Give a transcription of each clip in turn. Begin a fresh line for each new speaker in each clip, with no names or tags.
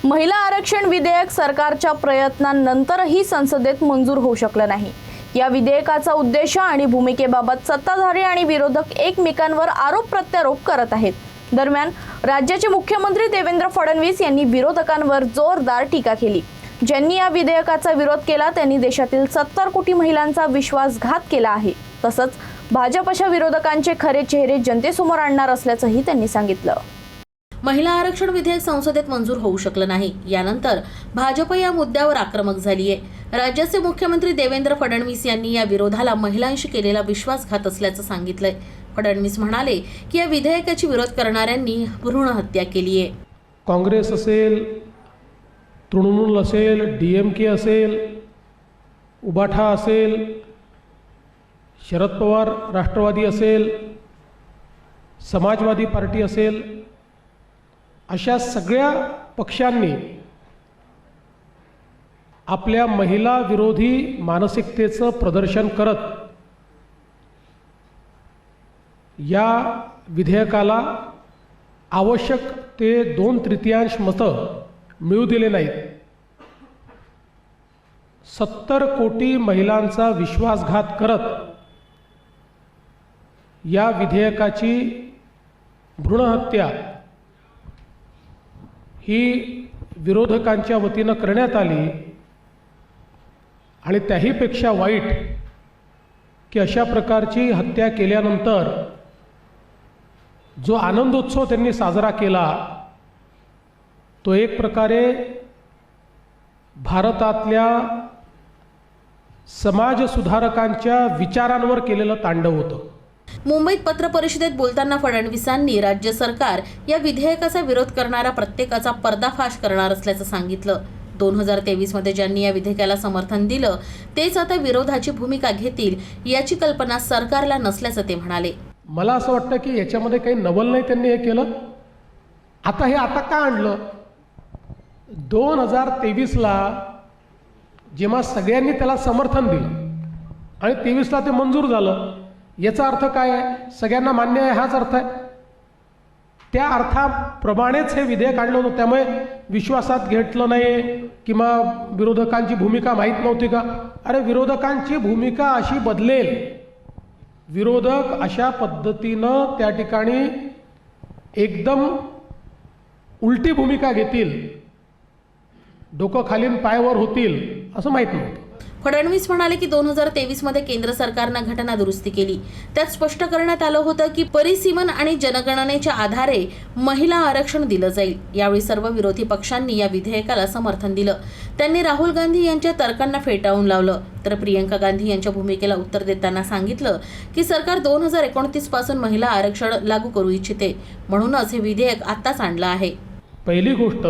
महिला आरक्षण विधेयक सरकारच्या प्रयत्नांनंतरही संसदेत मंजूर होऊ शकलं नाही। या विधेयकाचा उद्देश आणि भूमिकेबाबत सत्ताधारी आणि विरोधक एकमेकांवर आरोप प्रत्यारोप करत आहेत। दरम्यान राज्याचे मुख्यमंत्री देवेंद्र फडणवीस यांनी विरोधकांवर जोरदार टीका केली। ज्यांनी या विधेयकाचा विरोध केला त्यांनी देशातील 70 कोटी महिलांचा विश्वासघात केला आहे। तसंच भाजपच्या विरोधकांचे खरे चेहरे जनतेसमोर आणणार असल्याचंही त्यांनी सांगितलं।
महिला आरक्षण विधेयक संसदेत मंजूर होऊ शकलं नाही। यानंतर भाजप या मुद्द्यावर आक्रमक झाली आहे। राज्याचे मुख्यमंत्री देवेंद्र फडणवीस यांनी या विरोधाला महिलांशी केलेला विश्वासघात असल्याचं सांगितलंय। फडणवीस म्हणाले की या विधेयकाची विरोध करणाऱ्यांनी भ्रूण हत्या केली आहे।
काँग्रेस असेल, तृणमूल असेल, DMK असेल, उबाठा असेल, शरद पवार राष्ट्रवादी असेल, समाजवादी पार्टी असेल, अशा सगळ्या पक्षांनी आपल्या महिला विरोधी मानसिकतेचं प्रदर्शन करत या विधेयकाला आवश्यक ते 2/3 मतं मिळू दिले नाहीत। 70 कोटी महिलांचा विश्वासघात करत या विधेयकाची भ्रूणहत्या ही विरोधकांच्या वतीनं करण्यात आली आणि त्याहीपेक्षा वाईट की अशा प्रकारची हत्या केल्यानंतर जो आनंदोत्सव त्यांनी साजरा केला तो एक प्रकारे भारतातल्या समाज सुधारकांच्या विचारांवर केलेलं तांडव होतं।
मुंबईत पत्रपरिषदेत बोलताना फडणवीसांनी राज्य सरकार या विधेयकाचा विरोध करणाऱ्या प्रत्येकाचा पर्दाफाश करणार असल्याचं सांगितलं। 2023 मध्ये ज्यांनी या विधेयकाला समर्थन दिलं तेच आता विरोधाची भूमिका घेतील याची कल्पना सरकारला नसल्याचं ते म्हणाले।
मला असं वाटतं की याच्यामध्ये काही नवल नाही त्यांनी हे केलं। आता का आणलं? 2023ला जेव्हा सगळ्यांनी त्याला समर्थन दिलं आणि 23ला ते मंजूर झालं, याचा अर्थ काय आहे? सगळ्यांना मान्य आहे हाच अर्थ आहे। त्या अर्थाप्रमाणेच हे विधेयक आणलं होतं। त्यामुळे विश्वासात घेतलं नाही किंवा विरोधकांची भूमिका माहीत नव्हती का? अरे विरोधकांची भूमिका अशी बदलेल, विरोधक अशा पद्धतीनं त्या ठिकाणी एकदम उलटी भूमिका घेतील, डोकं खालीन पायावर होतील असं माहीत नव्हतं।
फडणवीस म्हणाले की 2023 मध्ये केंद्र सरकारनं घटना दुरुस्ती केली। त्यात स्पष्ट करण्यात आलं होतं की परिसीमन आणि जनगणनेच्या आधारे महिला आरक्षण दिलं जाईल। यावेळी सर्व विरोधी पक्षांनी या विधेयकाला समर्थन दिलं। त्यांनी राहुल गांधी यांच्या तर्कांना फेटाळून लावलं तर प्रियंका गांधी यांच्या भूमिकेला उत्तर देताना सांगितलं की सरकार 2029 पासून महिला आरक्षण लागू करू इच्छिते, म्हणूनच हे विधेयक आत्ताच आणलं आहे।
पहिली गोष्ट,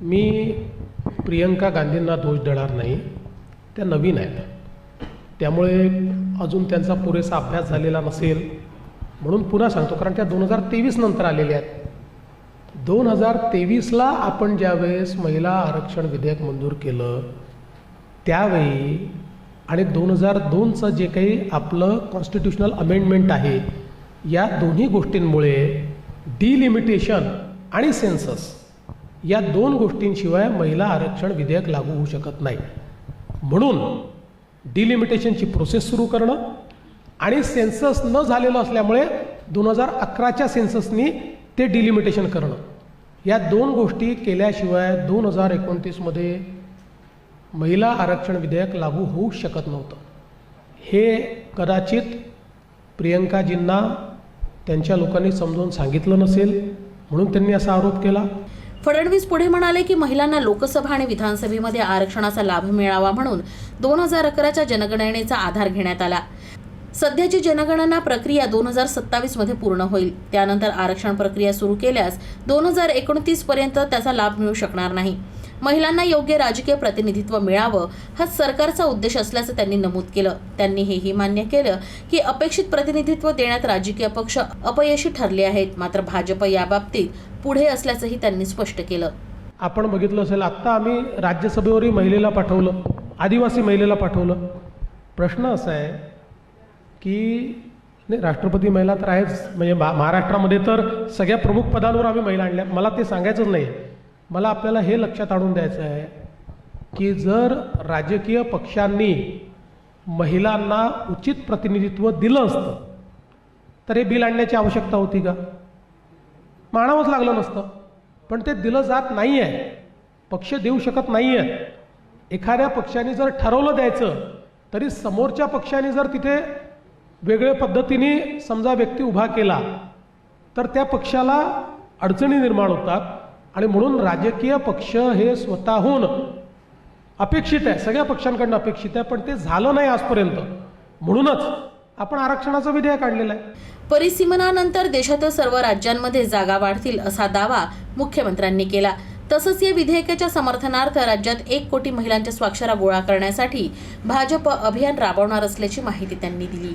मी प्रियंका गांधींना दोष देणार नाही, त्या नवीन आहेत, त्यामुळे अजून त्यांचा पुरेसा अभ्यास झालेला नसेल म्हणून पुन्हा सांगतो, कारण त्या 2023 नंतर आलेल्या आहेत। 2023ला आपण ज्यावेळेस महिला आरक्षण विधेयक मंजूर केलं त्यावेळी आणि 2002चं जे काही आपलं कॉन्स्टिट्यूशनल अमेंडमेंट आहे, या दोन्ही गोष्टींमुळे डिलिमिटेशन आणि सेन्सस या 2 गोष्टींशिवाय महिला आरक्षण विधेयक लागू होऊ शकत नाही। म्हणून डिलिमिटेशनची प्रोसेस सुरू करणं आणि सेन्सस न झालेलं असल्यामुळे 2011च्या सेन्ससनी ते डिलिमिटेशन करणं, या 2 गोष्टी केल्याशिवाय 2029मध्ये महिला आरक्षण विधेयक लागू होऊ शकत नव्हतं। हे कदाचित प्रियंकाजींना त्यांच्या लोकांनी समजावून सांगितलं नसेल म्हणून त्यांनी असा आरोप केला।
फडणवीस पुढे म्हणाले की महिलांना लोकसभा आणि विधानसभेमध्ये आरक्षणाचा लाभ मिळावा म्हणून 2011च्या जनगणनेचा आधार घेण्यात आला। सध्याची जनगणना प्रक्रिया 2027 मध्ये पूर्ण होईल। त्यानंतर आरक्षण प्रक्रिया सुरू केल्यास 2029 पर्यंत त्याचा लाभ मिळू शकणार नाही। महिलांना योग्य राजकीय प्रतिनिधित्व मिळावं हा सरकारचा उद्देश असल्याचं त्यांनी नमूद केलं। त्यांनी हेही मान्य केलं की अपेक्षित प्रतिनिधित्व देण्यात राजकीय पक्ष अपयशी ठरले आहेत, मात्र भाजप याबाबतीत पुढे असल्याचंही त्यांनी स्पष्ट केलं।
आपण बघितलं असेल, आत्ता आम्ही राज्यसभेवरही महिलेला पाठवलं, आदिवासी महिलेला पाठवलं। प्रश्न असा आहे की राष्ट्रपती महिला तर आहेच, म्हणजे महाराष्ट्रामध्ये तर सगळ्या प्रमुख पदांवर आम्ही महिला आणल्या। मला ते सांगायचंच नाही मला आपल्याला हे लक्षात आणून द्यायचं आहे की जर राजकीय पक्षांनी महिलांना उचित प्रतिनिधित्व दिलं असतं तर हे बिल आणण्याची आवश्यकता होती का? मानावंच लागलं नसतं. पण ते दिलं जात नाही आहे. पक्ष देऊ शकत नाही आहेत. एखाद्या पक्षाने जर ठरवलं द्यायचं तरी समोरच्या पक्षाने जर तिथे वेगळ्या पद्धतीने समजा व्यक्ती उभा केला तर त्या पक्षाला अडचणी निर्माण होतात. आणि म्हणून राजकीय पक्ष हे स्वतःहून अपेक्षित आहे, सगळ्या पक्षांकडून अपेक्षित आहे, पण ते झालं नाही आजपर्यंत. म्हणूनच आपण आरक्षणाचं विधेयक आणलेलं आहे.
परिसीमनानंतर देशातील सर्व राज्यांमध्ये जागा वाढतील असा दावा मुख्यमंत्र्यांनी केला. तसंच या विधेयकाच्या समर्थनार्थ राज्यात 1 कोटी महिलांच्या स्वाक्षऱ्या गोळा करण्यासाठी भाजप अभियान राबवणार असल्याची माहिती त्यांनी दिली.